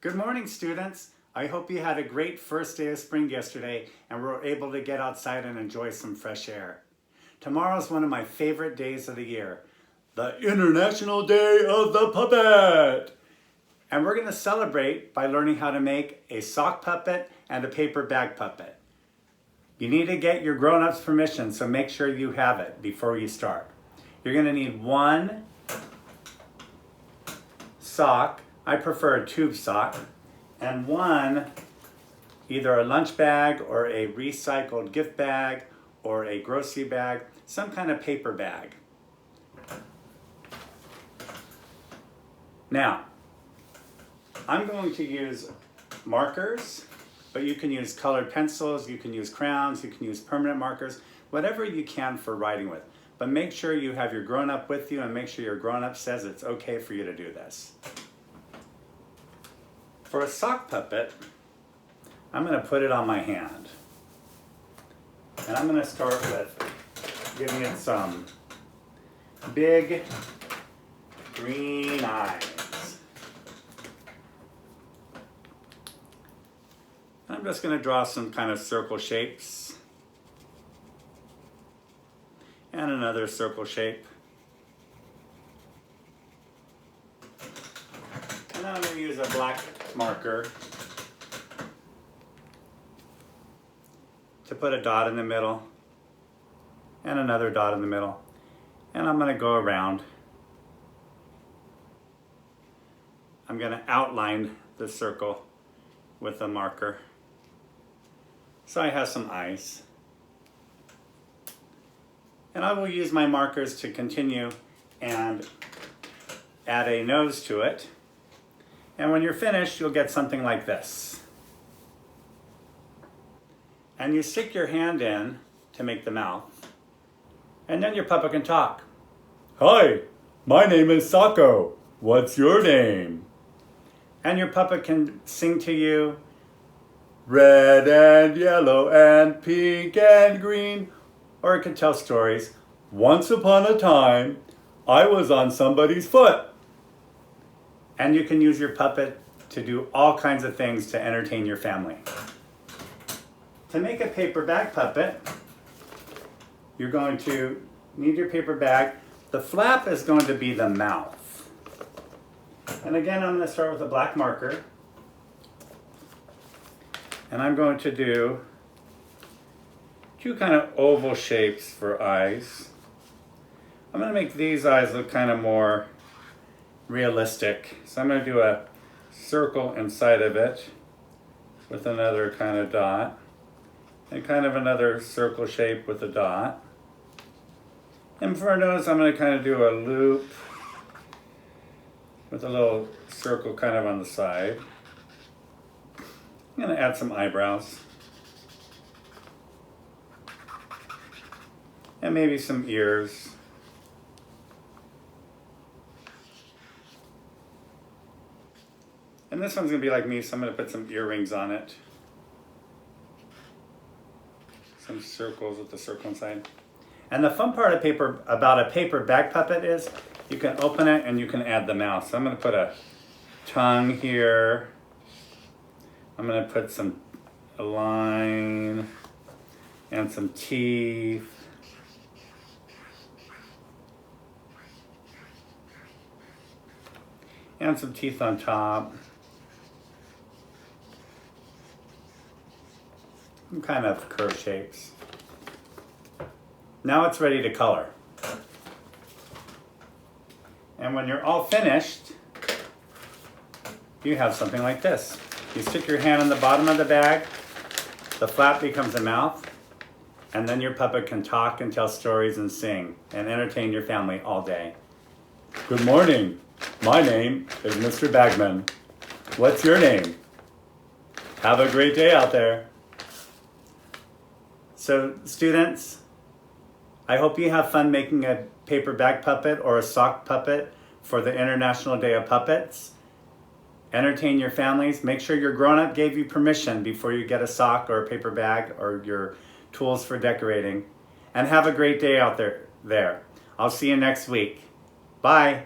Good morning, students. I hope you had a great first day of spring yesterday and were able to get outside and enjoy some fresh air. Tomorrow is one of my favorite days of the year, the International Day of the Puppet. And we're going to celebrate by learning how to make a sock puppet and a paper bag puppet. You need to get your grown-ups' permission, so make sure you have it before you start. You're going to need one sock, I prefer a tube sock, and one, either a lunch bag or a recycled gift bag or a grocery bag, some kind of paper bag. Now, I'm going to use markers, but you can use colored pencils, you can use crayons, you can use permanent markers, whatever you can for writing with. But make sure you have your grown-up with you and make sure your grown-up says it's okay for you to do this. For a sock puppet, I'm going to put it on my hand. And I'm going to start with giving it some big green eyes. I'm just going to draw some kind of circle shapes. And another circle shape. And I'm going to use a black marker to put a dot in the middle and another dot in the middle. And I'm going to go around. I'm going to outline the circle with a marker. So I have some eyes. And I will use my markers to continue and add a nose to it. And when you're finished, you'll get something like this. And you stick your hand in to make the mouth. And then your puppet can talk. Hi, my name is Sako. What's your name? And your puppet can sing to you, red and yellow and pink and green. Or it can tell stories. Once upon a time, I was on somebody's foot. And you can use your puppet to do all kinds of things to entertain your family. To make a paper bag puppet, you're going to need your paper bag. The flap is going to be the mouth. And again, I'm going to start with a black marker. And I'm going to do two kind of oval shapes for eyes. I'm going to make these eyes look kind of more realistic. So I'm going to do a circle inside of it with another kind of dot and kind of another circle shape with a dot. And for a nose, I'm going to kind of do a loop with a little circle kind of on the side. I'm going to add some eyebrows and maybe some ears. And this one's going to be like me, so I'm going to put some earrings on it. Some circles with the circle inside. And the fun part of about a paper bag puppet is you can open it and you can add the mouth. So I'm going to put a tongue here. I'm going to put a line and some teeth. And some teeth on top. Kind of curved shapes. Now it's ready to color. And when you're all finished, you have something like this. You stick your hand on the bottom of the bag, the flap becomes a mouth, and then your puppet can talk and tell stories and sing and entertain your family all day. Good morning. My name is Mr. Bagman. What's your name? Have a great day out there. So students, I hope you have fun making a paper bag puppet or a sock puppet for the International Day of Puppets. Entertain your families. Make sure your grown-up gave you permission before you get a sock or a paper bag or your tools for decorating. And have a great day out there. I'll see you next week. Bye.